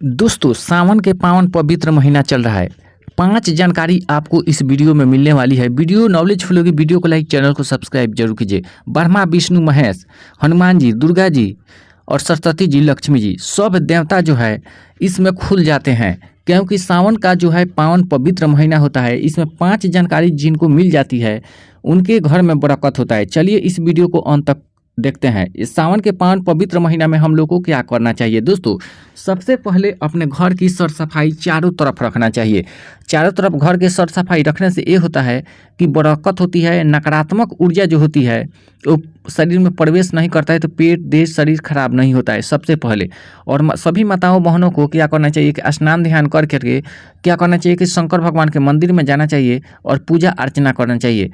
दोस्तों सावन के पावन पवित्र महीना चल रहा है। 5 जानकारी आपको इस वीडियो में मिलने वाली है। वीडियो नॉलेजफुल होगी। वीडियो को लाइक, चैनल को सब्सक्राइब जरूर कीजिए। ब्रह्मा, विष्णु, महेश, हनुमान जी, दुर्गा जी और सरस्वती जी, लक्ष्मी जी, सब देवता जो है इसमें खुल जाते हैं, क्योंकि सावन का जो है पावन पवित्र महीना होता है। इसमें 5 जानकारी जिनको मिल जाती है उनके घर में बरकत होता है। चलिए इस वीडियो को अंत तक देखते हैं। इस सावन के पावन पवित्र महीना में हम लोग को क्या करना चाहिए। दोस्तों सबसे पहले अपने घर की सर सफाई चारों तरफ रखना चाहिए। चारों तरफ घर के सर सफाई रखने से ये होता है कि बरकत होती है। नकारात्मक ऊर्जा जो होती है वो शरीर में प्रवेश नहीं करता है, तो पेट, देह, शरीर खराब नहीं होता है सबसे पहले। और सभी माताओं बहनों को क्या करना चाहिए कि स्नान ध्यान कर करके क्या करना चाहिए कि शंकर भगवान के मंदिर में जाना चाहिए और पूजा अर्चना करना चाहिए।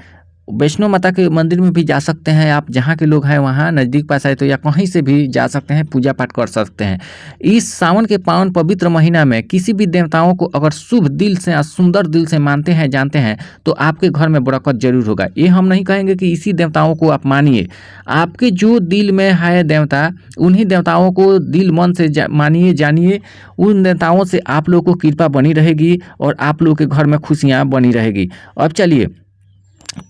वैष्णो माता के मंदिर में भी जा सकते हैं आप, जहाँ के लोग हैं वहाँ नज़दीक पास है तो, या कहीं से भी जा सकते हैं, पूजा पाठ कर सकते हैं। इस सावन के पावन पवित्र महीना में किसी भी देवताओं को अगर शुभ दिल से, सुंदर दिल से मानते हैं, जानते हैं, तो आपके घर में बरकत जरूर होगा। ये हम नहीं कहेंगे कि इसी देवताओं को आप मानिए। आपके जो दिल में है देवता, उन्हीं देवताओं को दिल मन से मानिए, जानिए। उन देवताओं से आप लोग को कृपा बनी रहेगी और आप लोग के घर में खुशियाँ बनी रहेगी। अब चलिए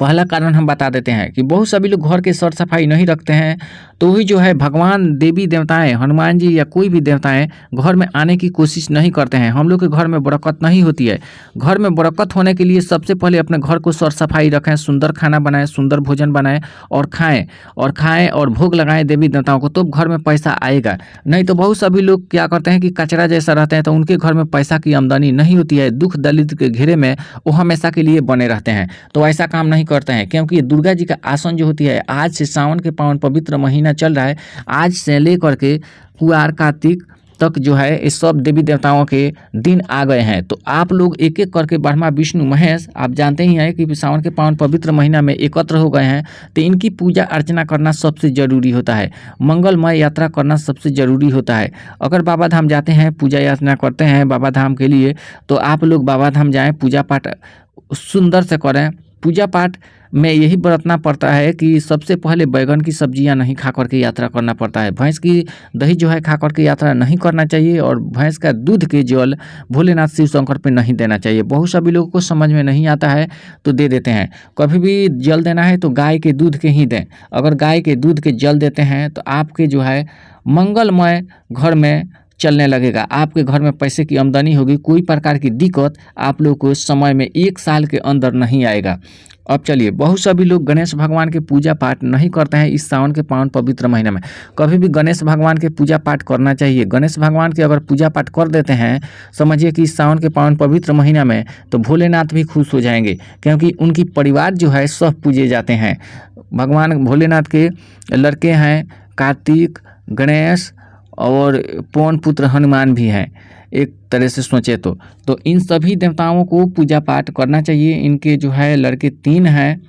पहला कारण हम बता देते हैं कि बहुत सभी लोग घर के सर सफाई नहीं रखते हैं, तो भी जो है भगवान, देवी देवताएं, हनुमान जी या कोई भी देवताएं घर में आने की कोशिश नहीं करते हैं। हम लोग के घर में बरकत नहीं होती है। घर में बरकत होने के लिए सबसे पहले अपने घर को सर सफाई रखें, सुंदर खाना बनाएं, सुंदर भोजन बनाएं और खाएं और भोग लगाएं देवी देवताओं को, तो घर में पैसा आएगा। नहीं तो बहुत सभी लोग क्या करते हैं कि कचरा जैसा रहते हैं, तो उनके घर में पैसा की आमदनी नहीं होती है। दुख दलित के घेरे में वो हमेशा के लिए बने रहते हैं। तो ऐसा काम नहीं करते हैं, क्योंकि दुर्गा जी का आसन जो होती है, आज से सावन के पावन पवित्र महीना चल रहा है, आज से लेकर के कुआर कार्तिक तक जो है इस सब देवी देवताओं के दिन आ गए हैं। तो आप लोग एक एक करके ब्रह्मा, विष्णु, महेश, आप जानते ही हैं कि सावन के पावन पवित्र महीना में एकत्र हो गए हैं, तो इनकी पूजा अर्चना करना सबसे ज़रूरी होता है। मंगलमय यात्रा करना सबसे ज़रूरी होता है। अगर बाबा धाम जाते हैं, पूजा यात्रा करते हैं बाबा धाम के लिए, तो आप लोग बाबा धाम जाएँ, पूजा पाठ सुंदर से करें। पूजा पाठ में यही बरतना पड़ता है कि सबसे पहले बैगन की सब्जियां नहीं खा करके यात्रा करना पड़ता है। भैंस की दही जो है खा करके यात्रा नहीं करना चाहिए, और भैंस का दूध के जल भोलेनाथ शिव शंकर पे नहीं देना चाहिए। बहुत सभी लोगों को समझ में नहीं आता है तो दे देते हैं। कभी भी जल देना है तो गाय के दूध के ही दें। अगर गाय के दूध के जल देते हैं तो आपके जो है मंगलमय घर में चलने लगेगा। आपके घर में पैसे की आमदनी होगी। कोई प्रकार की दिक्कत आप लोग को समय में 1 साल के अंदर नहीं आएगा। अब चलिए, बहुत सभी लोग गणेश भगवान के पूजा पाठ नहीं करते हैं इस सावन के पावन पवित्र महीने में। कभी भी गणेश भगवान के पूजा पाठ करना चाहिए। गणेश भगवान के अगर पूजा पाठ कर देते हैं, समझिए कि इस सावन के पावन पवित्र महीना में, तो भोलेनाथ भी खुश हो जाएंगे, क्योंकि उनकी परिवार जो है सब पूजे जाते हैं। भगवान भोलेनाथ के लड़के हैं कार्तिक, गणेश और पवन पुत्र हनुमान भी हैं, एक तरह से सोचे तो इन सभी देवताओं को पूजा पाठ करना चाहिए। इनके जो है लड़के 3 हैं।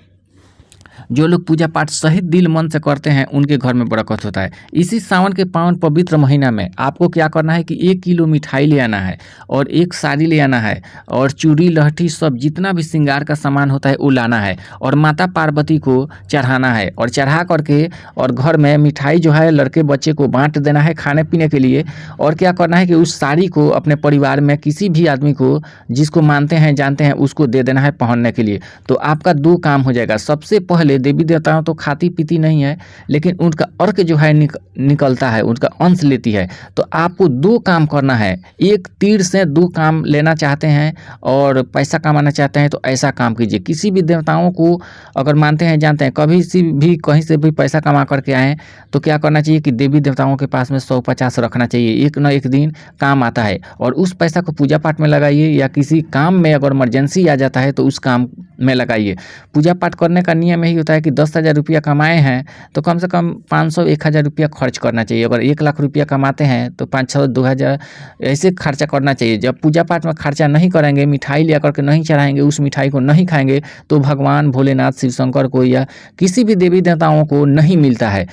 जो लोग पूजा पाठ सही दिल मन से करते हैं उनके घर में बरकत होता है। इसी सावन के पावन पवित्र महीना में आपको क्या करना है कि 1 किलो मिठाई ले आना है और 1 साड़ी ले आना है और चूड़ी, लहठी, सब जितना भी श्रृंगार का सामान होता है वो लाना है और माता पार्वती को चढ़ाना है। और चढ़ा करके और घर में मिठाई जो है लड़के बच्चे को बांट देना है खाने पीने के लिए। और क्या करना है कि उस साड़ी को अपने परिवार में किसी भी आदमी को जिसको मानते हैं, जानते हैं, उसको दे देना है पहनने के लिए। तो आपका 2 काम हो जाएगा। सबसे पहले देवी देवताओं तो खाती पीती नहीं है, लेकिन उनका अर्क जो है निकलता है, उनका अंश लेती है। तो आपको 2 काम करना है। एक तीर से 2 काम लेना चाहते हैं और पैसा कमाना चाहते हैं तो ऐसा काम कीजिए। किसी भी देवताओं को अगर मानते हैं, जानते हैं, कभी से भी कहीं से भी पैसा कमा करके आएँ तो क्या करना चाहिए कि देवी देवताओं के पास में 100-50 रखना चाहिए। एक न एक दिन काम आता है और उस पैसा को पूजा पाठ में लगाइए, या किसी काम में अगर इमरजेंसी आ जाता है तो उस काम में लगाइए। पूजा पाठ करने का नियम यही होता है कि 10,000 रुपया कमाए हैं तो कम से कम 500-1,000 रुपया खर्च करना चाहिए। अगर 1 लाख रुपया कमाते हैं तो 500-2,000 ऐसे खर्चा करना चाहिए। जब पूजा पाठ में खर्चा नहीं करेंगे, मिठाई ले करके नहीं चढ़ाएंगे, उस मिठाई को नहीं खाएंगे, तो भगवान भोलेनाथ, शिव शंकर को या किसी भी देवी देवताओं को नहीं मिलता है।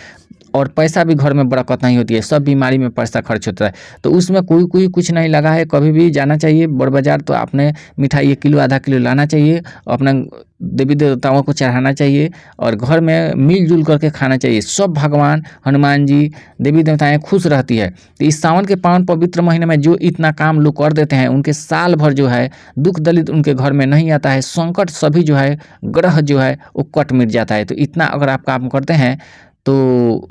और पैसा भी घर में बरकत नहीं होती है, सब बीमारी में पैसा खर्च होता है। तो उसमें कोई कुछ नहीं लगा है, कभी भी जाना चाहिए बड़ बाज़ार, तो आपने मिठाई 1 किलो आधा किलो लाना चाहिए, अपना देवी देवताओं को चढ़ाना चाहिए और घर में मिलजुल करके खाना चाहिए। सब भगवान, हनुमान जी, देवी देवताएँ खुश रहती है। तो इस सावन के पावन पवित्र महीने में जो इतना काम लोग कर देते हैं, उनके साल भर जो है दुख दलित उनके घर में नहीं आता है, संकट सभी जो है ग्रह जो है वो कट मिट जाता है। तो इतना अगर आप काम करते हैं तो